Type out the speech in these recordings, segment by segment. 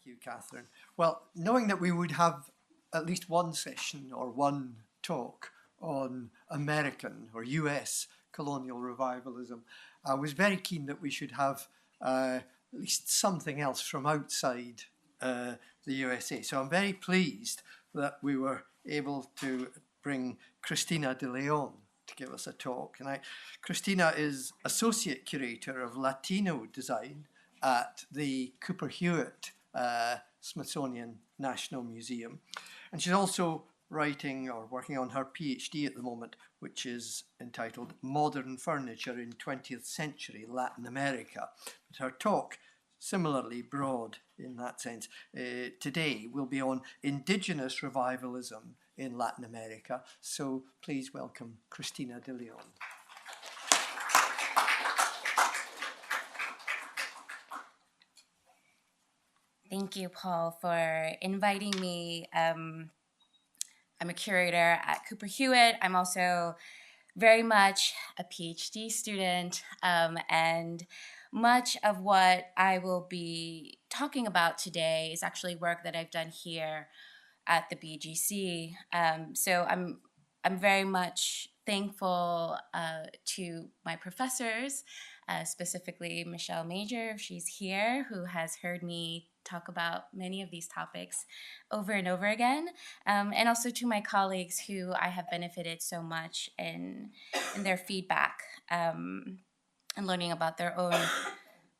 you, Catherine. Well, knowing that we would have at least one session or one talk on American or US colonial revivalism, I was very keen that we should have at least something else from outside the USA. So I'm very pleased that we were able to bring Christina De Leon to give us a talk. And Christina is Associate Curator of Latino Design at the Cooper Hewitt Smithsonian National Museum. And she's also writing or working on her PhD at the moment, which is entitled Modern Furniture in 20th Century Latin America. But her talk, similarly broad in that sense, today will be on Indigenous revivalism in Latin America. So please welcome Christina De Leon. Thank you, Paul, for inviting me. I'm a curator at Cooper Hewitt. I'm also very much a PhD student, and much of what I will be talking about today is actually work that I've done here at the BGC. So I'm very much thankful to my professors, specifically Michelle Major, if she's here, who has heard me talk about many of these topics over and over again, and also to my colleagues who I have benefited so much in their feedback and learning about their own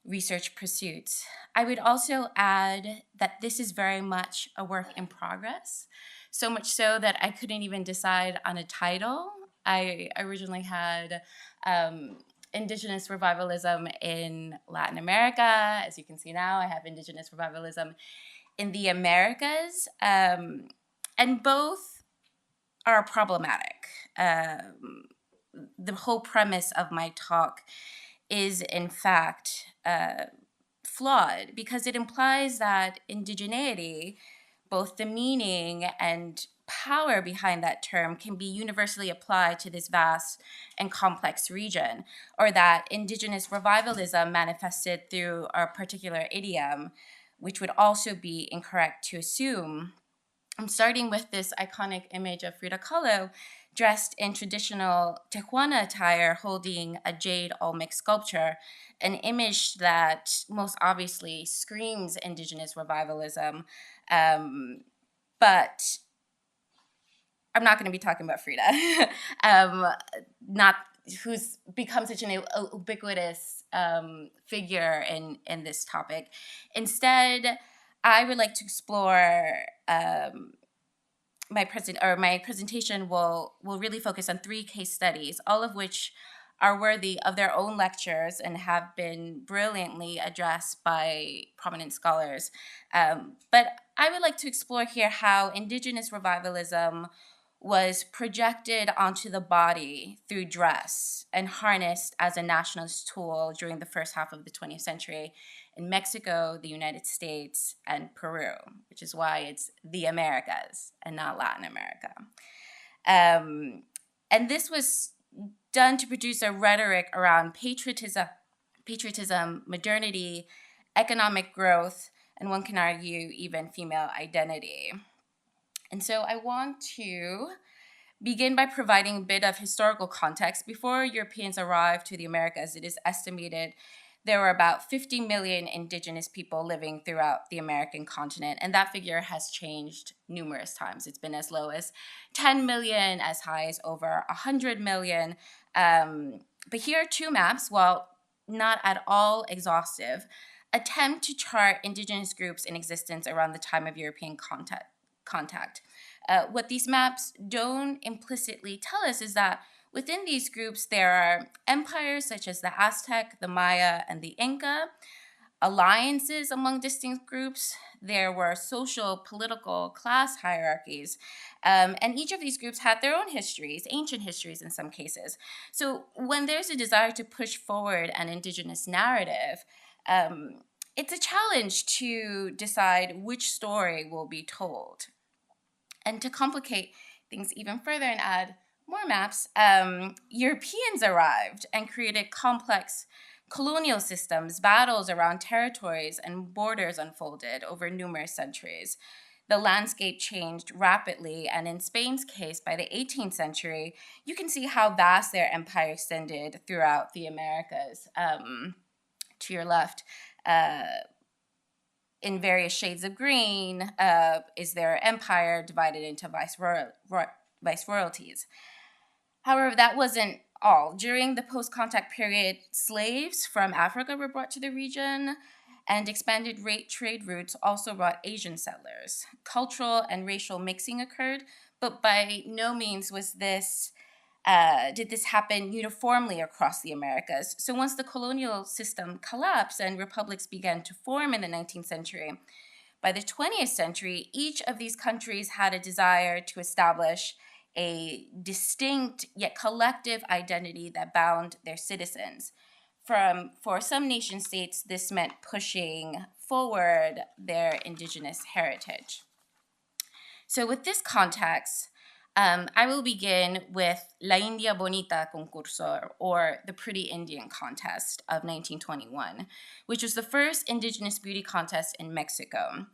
research pursuits. I would also add that this is very much a work in progress, so much so that I couldn't even decide on a title. I originally had Indigenous revivalism in Latin America. As you can see now, I have Indigenous revivalism in the Americas, and both are problematic. The whole premise of my talk is, in fact, flawed because it implies that indigeneity, both the meaning and power behind that term, can be universally applied to this vast and complex region, or that indigenous revivalism manifested through a particular idiom, which would also be incorrect to assume. I'm starting with this iconic image of Frida Kahlo dressed in traditional Tijuana attire holding a jade Olmec sculpture, an image that most obviously screams indigenous revivalism, but I'm not going to be talking about Frida, not who's become such an ubiquitous figure in this topic. Instead, I would like to explore my presentation will really focus on 3 case studies, all of which are worthy of their own lectures and have been brilliantly addressed by prominent scholars. But I would like to explore here how indigenous revivalism was projected onto the body through dress and harnessed as a nationalist tool during the first half of the 20th century in Mexico, the United States, and Peru, which is why it's the Americas and not Latin America. And this was done to produce a rhetoric around patriotism, modernity, economic growth, and one can argue even female identity. And so I want to begin by providing a bit of historical context. Before Europeans arrived to the Americas, it is estimated there were about 50 million indigenous people living throughout the American continent, and that figure has changed numerous times. It's been as low as 10 million, as high as over 100 million. But here are 2 maps, while not at all exhaustive, attempt to chart indigenous groups in existence around the time of European contact. What these maps don't implicitly tell us is that within these groups, there are empires such as the Aztec, the Maya, and the Inca, alliances among distinct groups. There were social, political, class hierarchies, and each of these groups had their own histories, ancient histories in some cases. So when there's a desire to push forward an indigenous narrative, it's a challenge to decide which story will be told. And to complicate things even further and add more maps, Europeans arrived and created complex Colonial systems, battles around territories and borders unfolded over numerous centuries. The landscape changed rapidly, and in Spain's case, by the 18th century, you can see how vast their empire extended throughout the Americas. To your left, in various shades of green, is their empire divided into viceroyalties. However, that wasn't all. During the post-contact period, slaves from Africa were brought to the region, and expanded trade routes also brought Asian settlers. Cultural and racial mixing occurred, but by no means was this did this happen uniformly across the Americas. So once the colonial system collapsed and republics began to form in the 19th century, by the 20th century, each of these countries had a desire to establish a distinct yet collective identity that bound their citizens. For some nation states, this meant pushing forward their indigenous heritage. So with this context, I will begin with La India Bonita Concurso, or the Pretty Indian Contest of 1921, which was the first indigenous beauty contest in Mexico.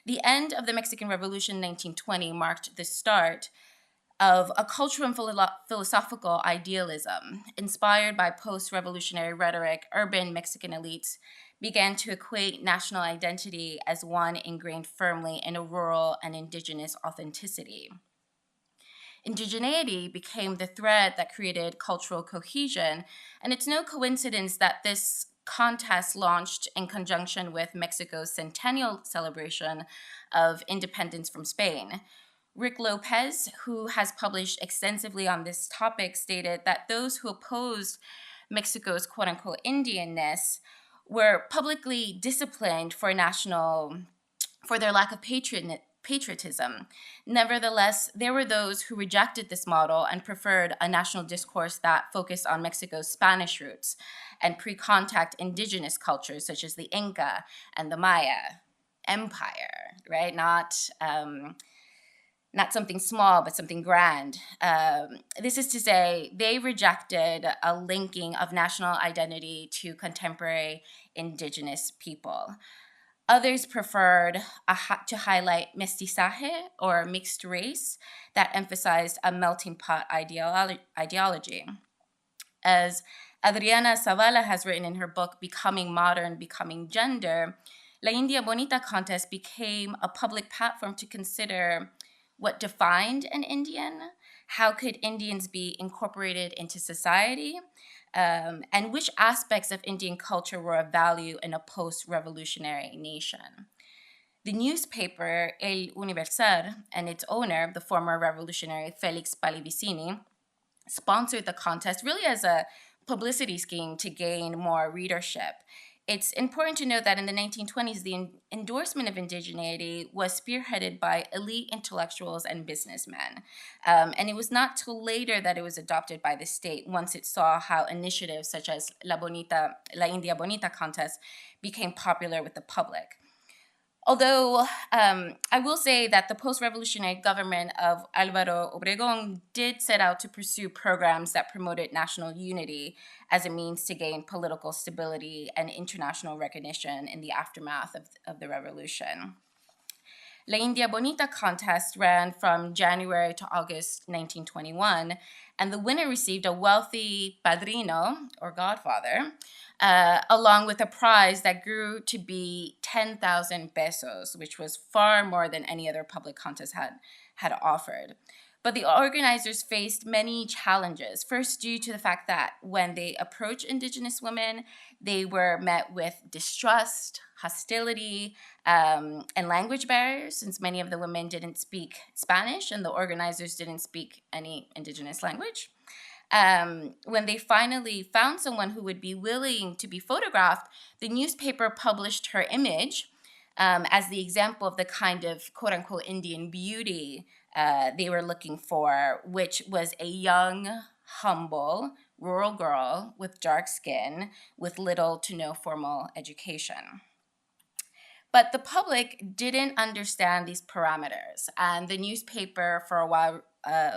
The end of the Mexican Revolution in 1920 marked the start of a cultural and philosophical idealism. Inspired by post-revolutionary rhetoric, urban Mexican elites began to equate national identity as one ingrained firmly in a rural and indigenous authenticity. Indigeneity became the thread that created cultural cohesion, and it's no coincidence that this contest launched in conjunction with Mexico's centennial celebration of independence from Spain. Rick Lopez, who has published extensively on this topic, stated that those who opposed Mexico's quote-unquote Indianness were publicly disciplined for their lack of patriotism. Nevertheless, there were those who rejected this model and preferred a national discourse that focused on Mexico's Spanish roots and pre-contact indigenous cultures such as the Inca and the Maya Empire, right? Not something small, but something grand. This is to say, they rejected a linking of national identity to contemporary indigenous people. Others preferred to highlight mestizaje, or mixed race, that emphasized a melting pot ideology. As Adriana Zavala has written in her book, Becoming Modern, Becoming Gender, La India Bonita contest became a public platform to consider what defined an Indian, how could Indians be incorporated into society, and which aspects of Indian culture were of value in a post-revolutionary nation. The newspaper El Universal and its owner, the former revolutionary Felix Palivicini, sponsored the contest really as a publicity scheme to gain more readership. It's important to note that in the 1920s, the endorsement of indigeneity was spearheaded by elite intellectuals and businessmen. And it was not till later that it was adopted by the state, once it saw how initiatives such as La India Bonita contest became popular with the public. Although I will say that the post-revolutionary government of Álvaro Obregón did set out to pursue programs that promoted national unity as a means to gain political stability and international recognition in the aftermath of the revolution. La India Bonita contest ran from January to August 1921, and the winner received a wealthy padrino, or godfather, along with a prize that grew to be 10,000 pesos, which was far more than any other public contest had offered. But the organizers faced many challenges, first due to the fact that when they approached indigenous women, they were met with distrust, hostility, and language barriers, since many of the women didn't speak Spanish and the organizers didn't speak any indigenous language. When they finally found someone who would be willing to be photographed, the newspaper published her image as the example of the kind of quote-unquote Indian beauty they were looking for, which was a young, humble, rural girl with dark skin with little to no formal education. But the public didn't understand these parameters, and the newspaper for a while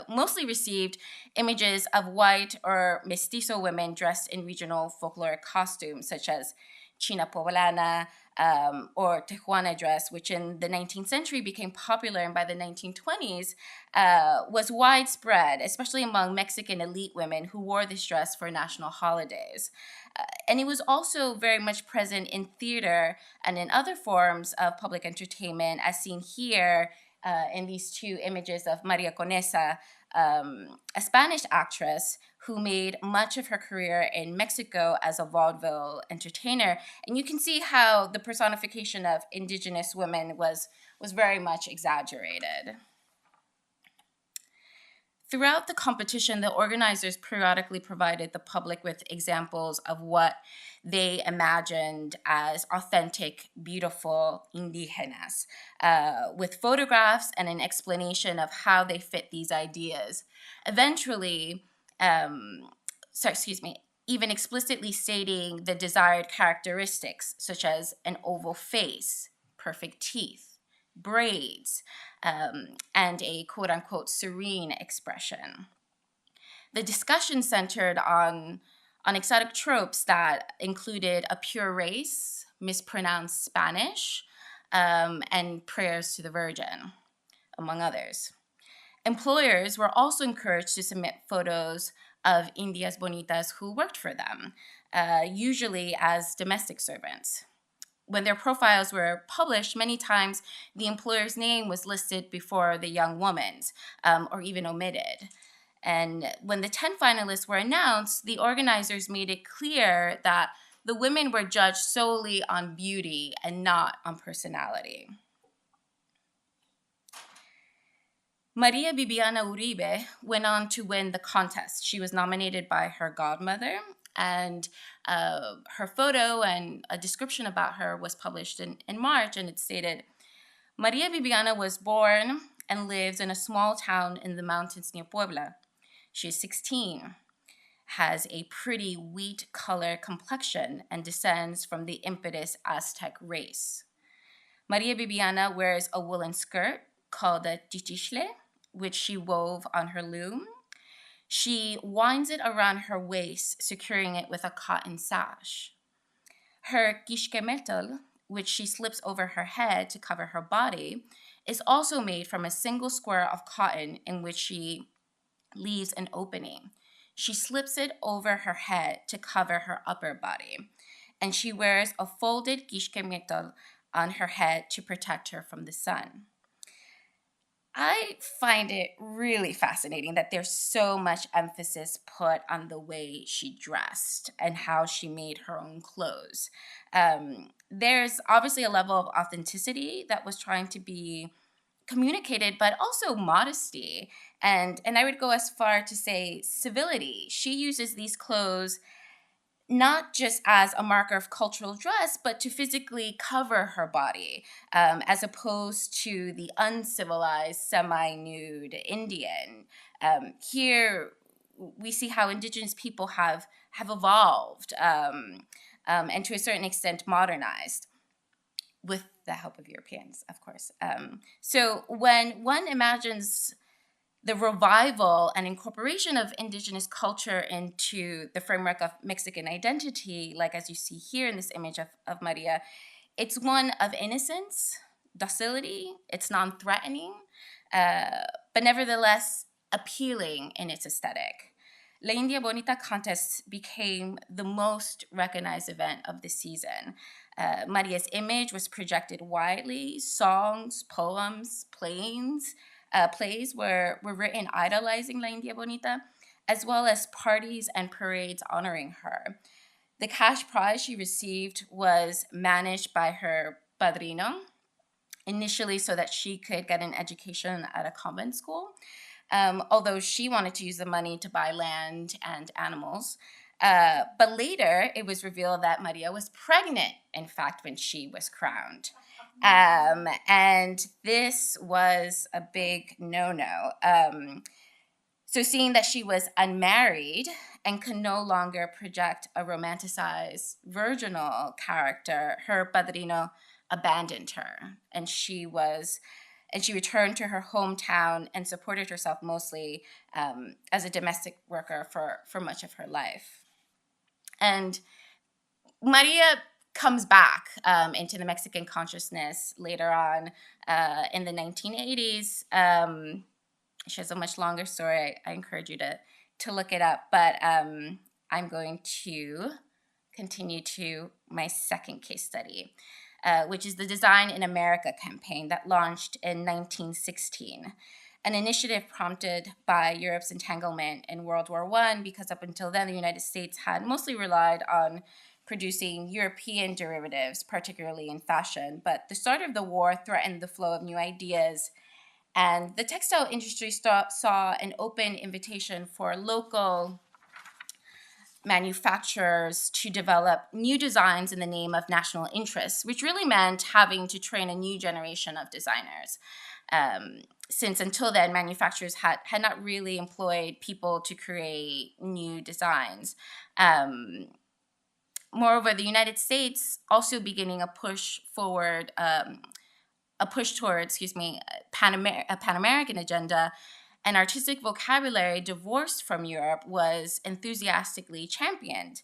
mostly received images of white or mestizo women dressed in regional folkloric costumes, such as China Poblana or Tejuana dress, which in the 19th century became popular, and by the 1920s was widespread, especially among Mexican elite women who wore this dress for national holidays. And it was also very much present in theater and in other forms of public entertainment, as seen here in these two images of Maria Conesa, a Spanish actress who made much of her career in Mexico as a vaudeville entertainer. And you can see how the personification of indigenous women was very much exaggerated. Throughout the competition, the organizers periodically provided the public with examples of what they imagined as authentic, beautiful indígenas, with photographs and an explanation of how they fit these ideas. Eventually, even explicitly stating the desired characteristics, such as an oval face, perfect teeth, braids, and a quote-unquote serene expression. The discussion centered on exotic tropes that included a pure race, mispronounced Spanish, and prayers to the Virgin, among others. Employers were also encouraged to submit photos of Indias Bonitas who worked for them, usually as domestic servants. When their profiles were published, many times the employer's name was listed before the young woman's, or even omitted. And when the 10 finalists were announced, the organizers made it clear that the women were judged solely on beauty and not on personality. Maria Bibiana Uribe went on to win the contest. She was nominated by her godmother, and her photo and a description about her was published in March, and it stated, Maria Bibiana was born and lives in a small town in the mountains near Puebla. She is 16, has a pretty wheat color complexion, and descends from the impetus Aztec race. Maria Bibiana wears a woolen skirt called a chichistle, which she wove on her loom. She winds it around her waist, securing it with a cotton sash. Her quixquemetl, which she slips over her head to cover her body, is also made from a single square of cotton in which she leaves an opening. She slips it over her head to cover her upper body, and she wears a folded quixquemetl on her head to protect her from the sun. I find it really fascinating that there's so much emphasis put on the way she dressed and how she made her own clothes. There's obviously a level of authenticity that was trying to be communicated, but also modesty. And I would go as far to say civility. She uses these clothes not just as a marker of cultural dress, but to physically cover her body, as opposed to the uncivilized, semi-nude Indian. Here, we see how indigenous people have evolved and to a certain extent modernized, with the help of Europeans, of course. So when one imagines the revival and incorporation of indigenous culture into the framework of Mexican identity, like as you see here in this image of Maria, it's one of innocence, docility, it's non-threatening, but nevertheless appealing in its aesthetic. La India Bonita contest became the most recognized event of the season. Maria's image was projected widely. Songs, poems, plays were written idolizing La India Bonita, as well as parties and parades honoring her. The cash prize she received was managed by her padrino, initially so that she could get an education at a convent school, although she wanted to use the money to buy land and animals. But later, it was revealed that Maria was pregnant, in fact, when she was crowned. And this was a big no-no. So seeing that she was unmarried and could no longer project a romanticized virginal character, her padrino abandoned her, and she returned to her hometown and supported herself mostly as a domestic worker for much of her life. And Maria comes back into the Mexican consciousness later on in the 1980s. She has a much longer story. I encourage you to look it up. But I'm going to continue to my second case study, which is the Design in America campaign that launched in 1916, an initiative prompted by Europe's entanglement in World War I, because up until then, the United States had mostly relied on producing European derivatives, particularly in fashion. But the start of the war threatened the flow of new ideas, and the textile industry saw an open invitation for local manufacturers to develop new designs in the name of national interests, which really meant having to train a new generation of designers. Since until then, manufacturers had not really employed people to create new designs. Moreover, the United States also beginning a push towards, a Pan-American agenda. An artistic vocabulary divorced from Europe was enthusiastically championed.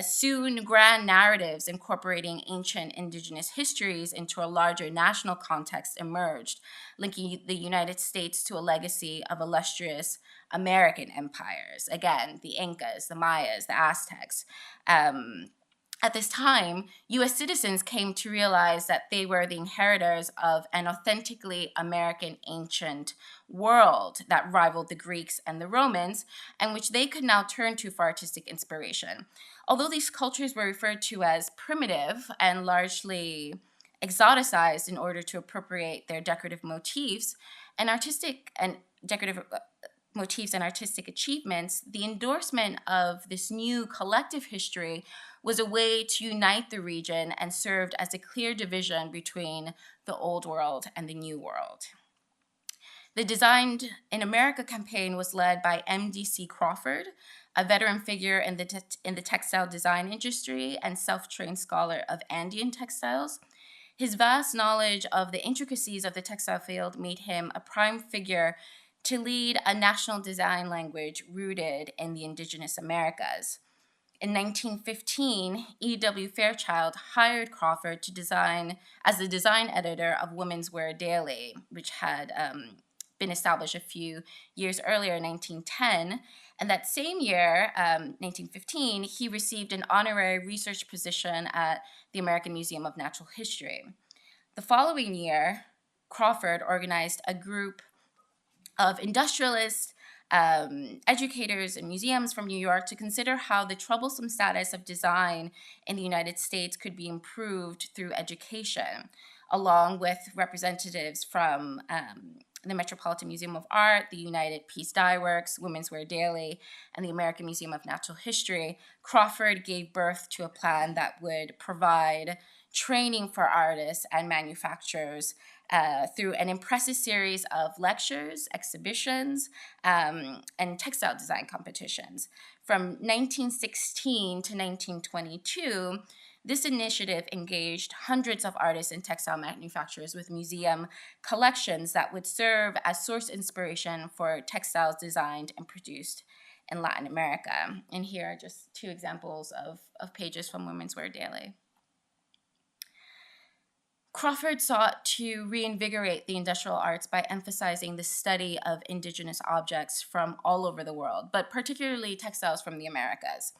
Soon, grand narratives incorporating ancient indigenous histories into a larger national context emerged, linking the United States to a legacy of illustrious American empires. Again, the Incas, the Mayas, the Aztecs. At this time, U.S. citizens came to realize that they were the inheritors of an authentically American ancient world that rivaled the Greeks and the Romans, and which they could now turn to for artistic inspiration. Although these cultures were referred to as primitive and largely exoticized in order to appropriate their decorative motifs and artistic achievements, the endorsement of this new collective history was a way to unite the region and served as a clear division between the old world and the new world. The Design in America campaign was led by M.D.C. Crawford, a veteran figure in the textile design industry and self-trained scholar of Andean textiles. His vast knowledge of the intricacies of the textile field made him a prime figure to lead a national design language rooted in the Indigenous Americas. In 1915, E.W. Fairchild hired Crawford to design as the design editor of Women's Wear Daily, which had been established a few years earlier in 1910. And that same year, 1915, he received an honorary research position at the American Museum of Natural History. The following year, Crawford organized a group of industrialists, educators, and museums from New York to consider how the troublesome status of design in the United States could be improved through education, along with representatives from the Metropolitan Museum of Art, the United Peace Dye Works, Women's Wear Daily, and the American Museum of Natural History. Crawford gave birth to a plan that would provide training for artists and manufacturers through an impressive series of lectures, exhibitions, and textile design competitions. From 1916 to 1922, this initiative engaged hundreds of artists and textile manufacturers with museum collections that would serve as source inspiration for textiles designed and produced in Latin America. And here are just two examples of pages from Women's Wear Daily. Crawford sought to reinvigorate the industrial arts by emphasizing the study of indigenous objects from all over the world, but particularly textiles from the Americas.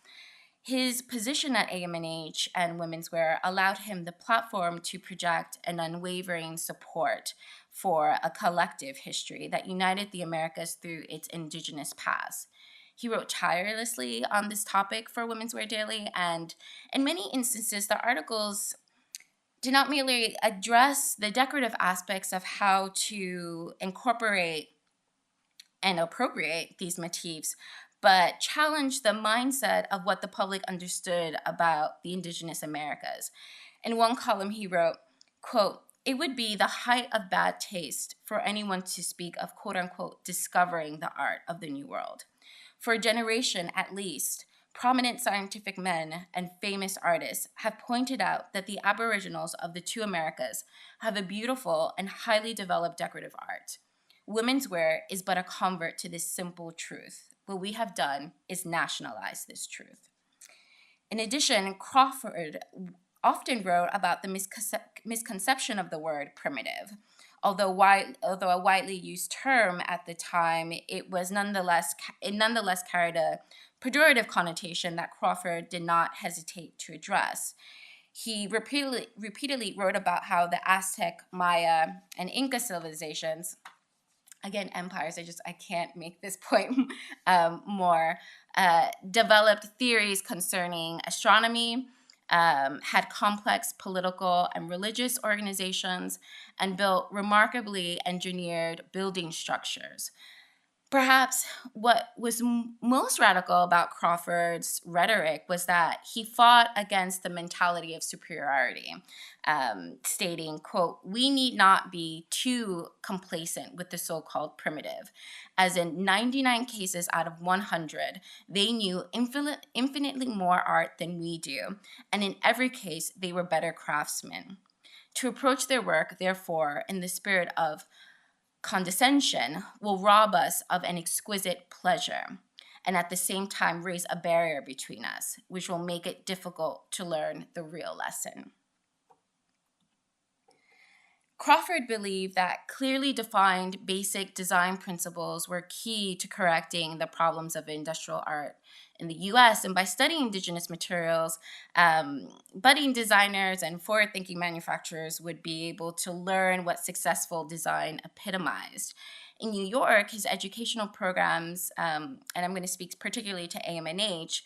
His position at AMNH and Women's Wear allowed him the platform to project an unwavering support for a collective history that united the Americas through its indigenous past. He wrote tirelessly on this topic for Women's Wear Daily, and in many instances, the articles did not merely address the decorative aspects of how to incorporate and appropriate these motifs, but challenged the mindset of what the public understood about the Indigenous Americas. In one column, he wrote, quote, "It would be the height of bad taste for anyone to speak of, quote unquote, discovering the art of the New World. For a generation, at least, prominent scientific men and famous artists have pointed out that the Aboriginals of the two Americas have a beautiful and highly developed decorative art. Women's wear is but a convert to this simple truth. What we have done is nationalize this truth. In addition, Crawford often wrote about the misconception of the word primitive. Although a widely used term at the time, it nonetheless carried a pejorative connotation that Crawford did not hesitate to address. He repeatedly wrote about how the Aztec, Maya, and Inca civilizations, again, empires, I can't make this point more, developed theories concerning astronomy, had complex political and religious organizations, and built remarkably engineered building structures. Perhaps what was most radical about Crawford's rhetoric was that he fought against the mentality of superiority, stating, quote, "We need not be too complacent with the so-called primitive, as in 99 cases out of 100, they knew infinitely more art than we do, and in every case, they were better craftsmen. To approach their work, therefore, in the spirit of condescension will rob us of an exquisite pleasure, and at the same time raise a barrier between us, which will make it difficult to learn the real lesson." Crawford believed that clearly defined basic design principles were key to correcting the problems of industrial art in the US. And by studying indigenous materials, budding designers and forward-thinking manufacturers would be able to learn what successful design epitomized. In New York, his educational programs, and I'm going to speak particularly to AMNH,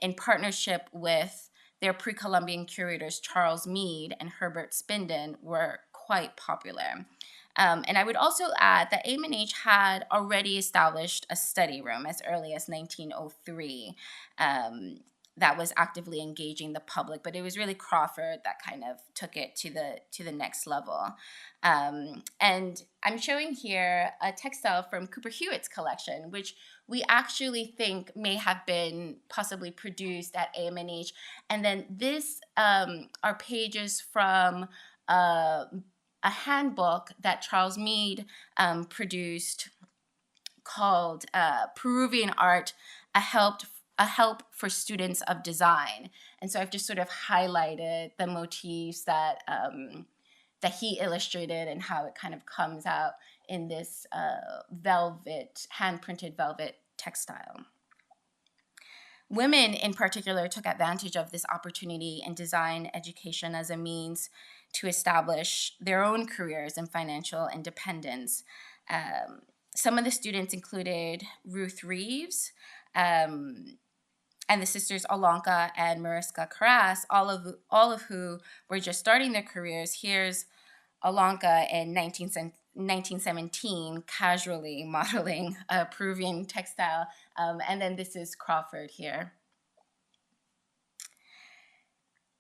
in partnership with their pre-Columbian curators Charles Mead and Herbert Spinden, were quite popular. And I would also add that AMNH had already established a study room as early as 1903 that was actively engaging the public, but it was really Crawford that kind of took it to the next level. And I'm showing here a textile from Cooper Hewitt's collection, which we actually think may have been possibly produced at AMNH. And then this are pages from a handbook that Charles Mead produced called Peruvian Art, a help for students of design. And so I've just sort of highlighted the motifs that he illustrated and how it kind of comes out in this hand-printed velvet textile. Women in particular took advantage of this opportunity in design education as a means to establish their own careers and financial independence. Some of the students included Ruth Reeves and the sisters Olanka and Mariska Karas, all of who were just starting their careers. Here's Olanka in 1917 casually modeling a Peruvian textile, and then this is Crawford here.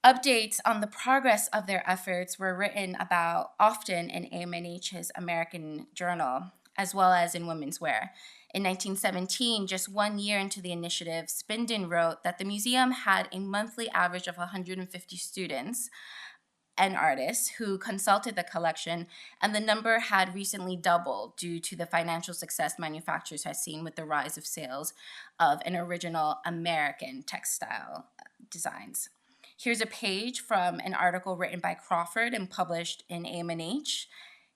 Updates on the progress of their efforts were written about often in AMNH's American Journal, as well as in Women's Wear. In 1917, just 1 year into the initiative, Spinden wrote that the museum had a monthly average of 150 students and artists who consulted the collection, and the number had recently doubled due to the financial success manufacturers had seen with the rise of sales of an original American textile designs. Here's a page from an article written by Crawford and published in AMNH,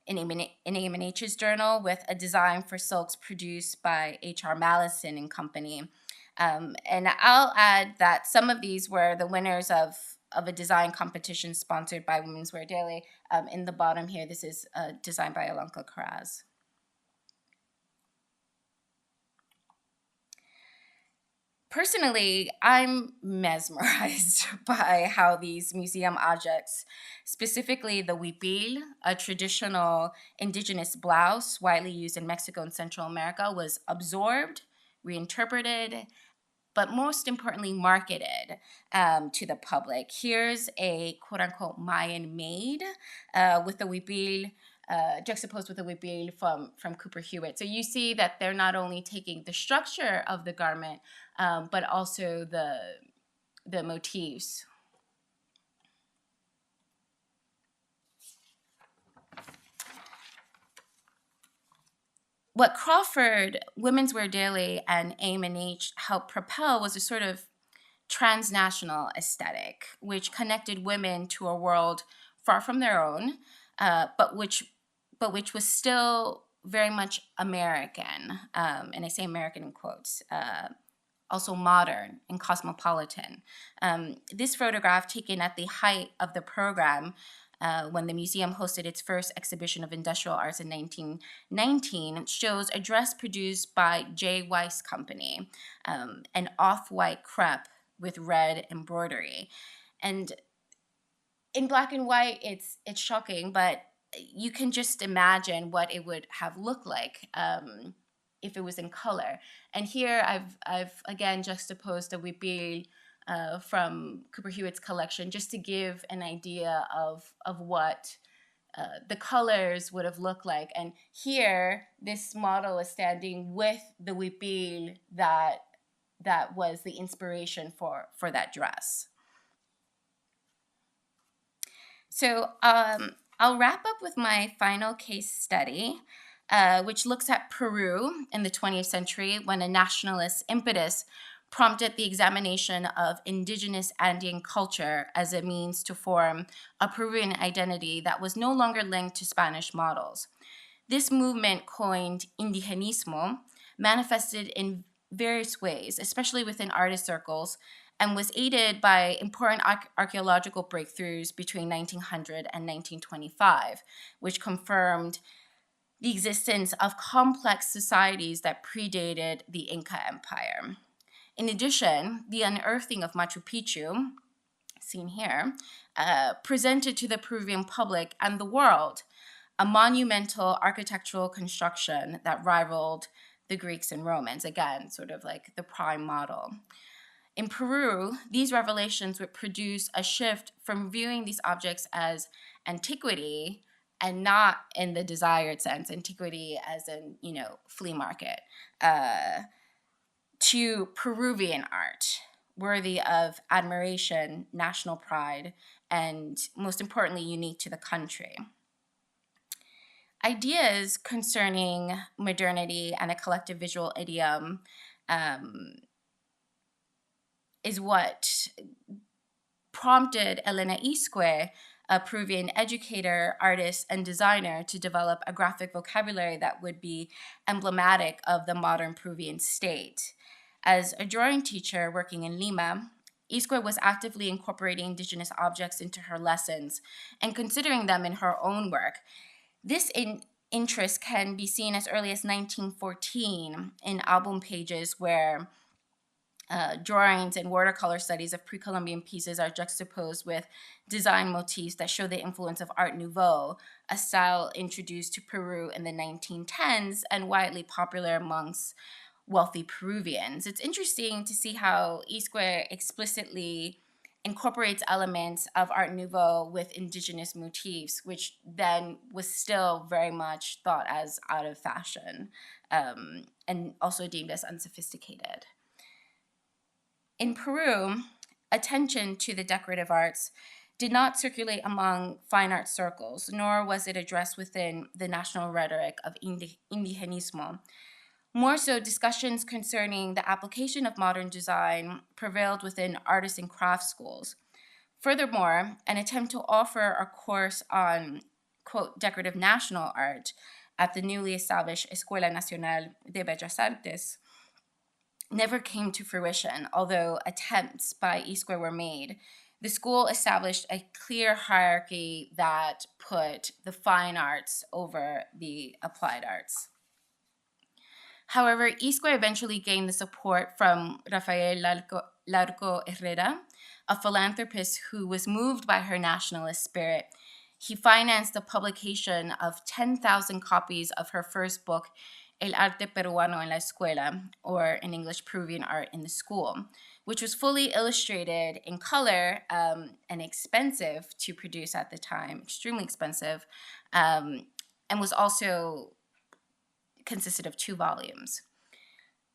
in AMNH's journal, with a design for silks produced by H.R. Mallison and Company. And I'll add that some of these were the winners of a design competition sponsored by Women's Wear Daily. In the bottom here, this is designed by Olanka Karas. Personally, I'm mesmerized by how these museum objects, specifically the huipil, a traditional indigenous blouse widely used in Mexico and Central America, was absorbed, reinterpreted, but most importantly, marketed to the public. Here's a quote-unquote Mayan maid with the huipil juxtaposed with the huipil from Cooper Hewitt. So you see that they're not only taking the structure of the garment, but also the motifs. What Crawford, Women's Wear Daily, and AIM and H helped propel was a sort of transnational aesthetic, which connected women to a world far from their own, but which was still very much American, and I say American in quotes, also modern and cosmopolitan. This photograph, taken at the height of the program, when the museum hosted its first exhibition of industrial arts in 1919, shows a dress produced by J. Weiss Company, an off-white crepe with red embroidery. And in black and white, it's shocking, but you can just imagine what it would have looked like if it was in color. And here I've again juxtaposed a huipil from Cooper Hewitt's collection, just to give an idea of what the colors would have looked like. And here, this model is standing with the huipil that was the inspiration for that dress. So I'll wrap up with my final case study, which looks at Peru in the 20th century, when a nationalist impetus prompted the examination of indigenous Andean culture as a means to form a Peruvian identity that was no longer linked to Spanish models. This movement, coined indigenismo, manifested in various ways, especially within artist circles, and was aided by important archaeological breakthroughs between 1900 and 1925, which confirmed the existence of complex societies that predated the Inca Empire. In addition, the unearthing of Machu Picchu, seen here, presented to the Peruvian public and the world a monumental architectural construction that rivaled the Greeks and Romans, again, sort of like the prime model. In Peru, these revelations would produce a shift from viewing these objects as antiquity, and not in the desired sense, antiquity as in, flea market, to Peruvian art, worthy of admiration, national pride, and most importantly, unique to the country. Ideas concerning modernity and a collective visual idiom is what prompted Elena Isque, a Peruvian educator, artist, and designer, to develop a graphic vocabulary that would be emblematic of the modern Peruvian state. As a drawing teacher working in Lima, Isque was actively incorporating indigenous objects into her lessons and considering them in her own work. This interest can be seen as early as 1914 in album pages where drawings and watercolor studies of pre-Columbian pieces are juxtaposed with design motifs that show the influence of Art Nouveau, a style introduced to Peru in the 1910s and widely popular amongst wealthy Peruvians. It's interesting to see how Isque explicitly incorporates elements of Art Nouveau with indigenous motifs, which then was still very much thought as out of fashion and also deemed as unsophisticated. In Peru, attention to the decorative arts did not circulate among fine art circles, nor was it addressed within the national rhetoric of indigenismo. More so, discussions concerning the application of modern design prevailed within artists and craft schools. Furthermore, an attempt to offer a course on, quote, decorative national art at the newly established Escuela Nacional de Bellas Artes never came to fruition, although attempts by Isque were made. The school established a clear hierarchy that put the fine arts over the applied arts. However, Isque eventually gained the support from Rafael Larco Herrera, a philanthropist who was moved by her nationalist spirit. He financed the publication of 10,000 copies of her first book, El Arte Peruano en la Escuela, or in English, Peruvian Art in the School, which was fully illustrated in color and expensive to produce at the time, extremely expensive, and was also consisted of 2 volumes.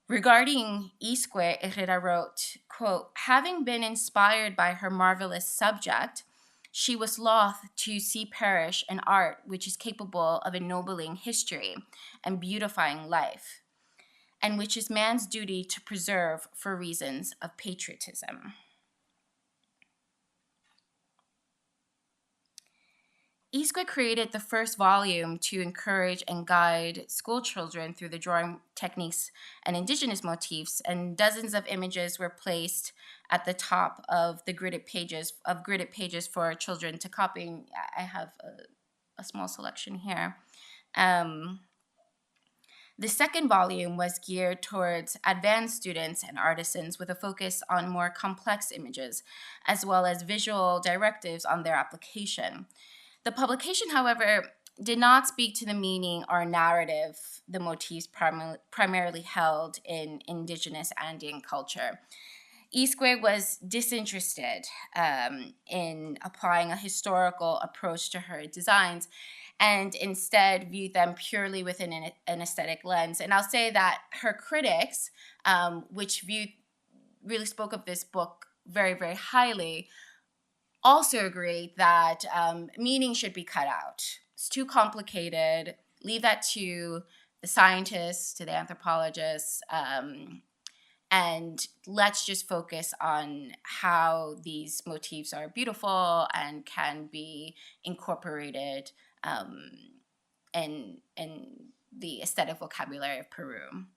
Regarding Isque, Herrera wrote, quote, "Having been inspired by her marvelous subject, she was loath to see perish an art which is capable of ennobling history and beautifying life, and which is man's duty to preserve for reasons of patriotism." Isque created the first volume to encourage and guide school children through the drawing techniques and indigenous motifs, and dozens of images were placed at the top of the gridded pages for children to copy. I have a small selection here. The second volume was geared towards advanced students and artisans with a focus on more complex images, as well as visual directives on their application. The publication, however, did not speak to the meaning or narrative the motifs primarily held in indigenous Andean culture. Isque was disinterested in applying a historical approach to her designs, and instead viewed them purely within an aesthetic lens. And I'll say that her critics, which really spoke of this book very, very highly, also agree that meaning should be cut out. It's too complicated. Leave that to the scientists, to the anthropologists, and let's just focus on how these motifs are beautiful and can be incorporated in the aesthetic vocabulary of Peru.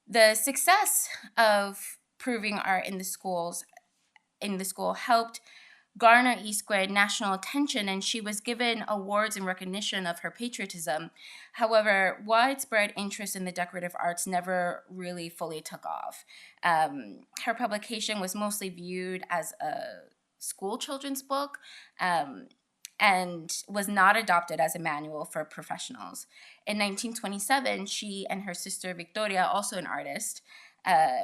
The success of proving art in the school helped garner Isque national attention, and she was given awards in recognition of her patriotism. However, widespread interest in the decorative arts never really fully took off. Her publication was mostly viewed as a school children's book, and was not adopted as a manual for professionals. In 1927, she and her sister Victoria, also an artist,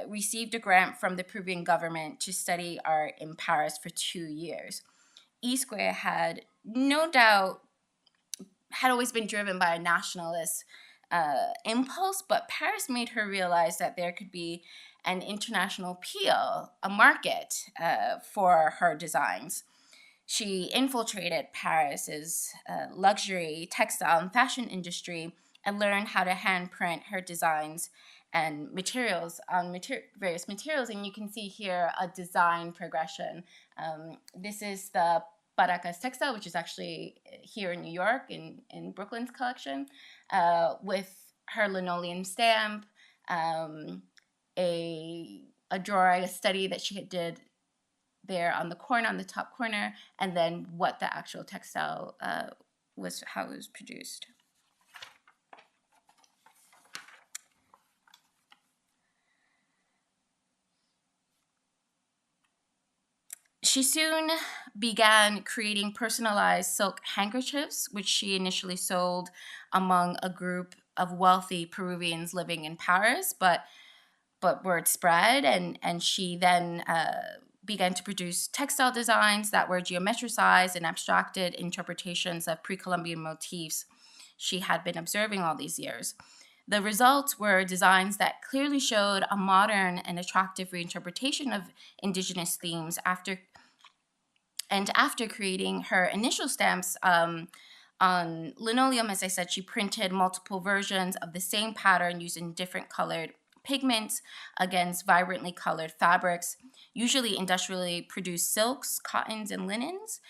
received a grant from the Peruvian government to study art in Paris for 2 years. Isque had no doubt had always been driven by a nationalist impulse, but Paris made her realize that there could be an international appeal, a market for her designs. She infiltrated Paris's luxury, textile, and fashion industry and learned how to handprint her designs and materials on various materials. And you can see here a design progression. This is the Paracas textile, which is actually here in New York in Brooklyn's collection, with her linoleum stamp, a drawing, a study that she did there on the top corner, and then what the actual textile was, how it was produced. She soon began creating personalized silk handkerchiefs, which she initially sold among a group of wealthy Peruvians living in Paris, but word spread, and she then began to produce textile designs that were geometricized and abstracted interpretations of pre-Columbian motifs she had been observing all these years. The results were designs that clearly showed a modern and attractive reinterpretation of indigenous themes after creating her initial stamps on linoleum. As I said, she printed multiple versions of the same pattern using different colored pigments against vibrantly colored fabrics, usually industrially produced silks, cottons, and linens.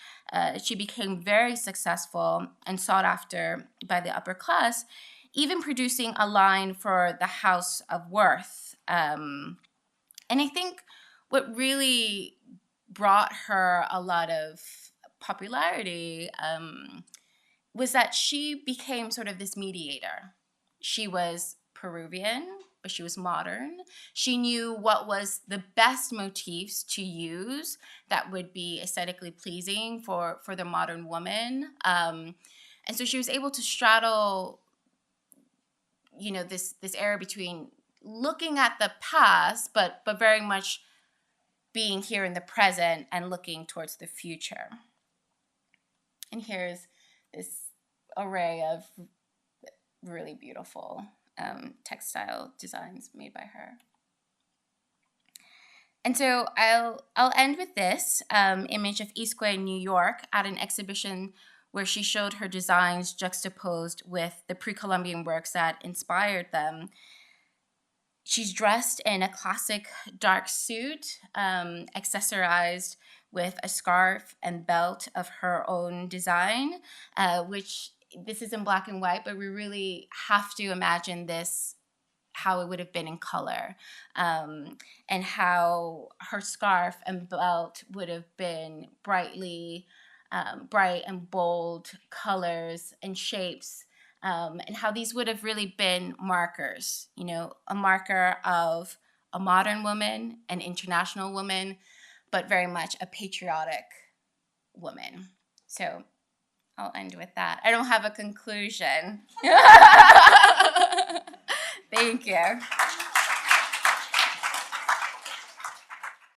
She became very successful and sought after by the upper class, even producing a line for the House of Worth. And I think what really brought her a lot of popularity was that she became sort of this mediator. She was Peruvian, but she was modern. She knew what was the best motifs to use that would be aesthetically pleasing for the modern woman. And so she was able to straddle, this era between looking at the past, but very much being here in the present and looking towards the future. And here's this array of really beautiful textile designs made by her. And so I'll end with this image of Isque in New York at an exhibition where she showed her designs juxtaposed with the pre-Columbian works that inspired them. She's dressed in a classic dark suit, accessorized with a scarf and belt of her own design, which this is in black and white, but we really have to imagine this, how it would have been in color, and how her scarf and belt would have been bright and bold colors and shapes, and how these would have really been markers, a marker of a modern woman, an international woman, but very much a patriotic woman. So I'll end with that. I don't have a conclusion. Thank you.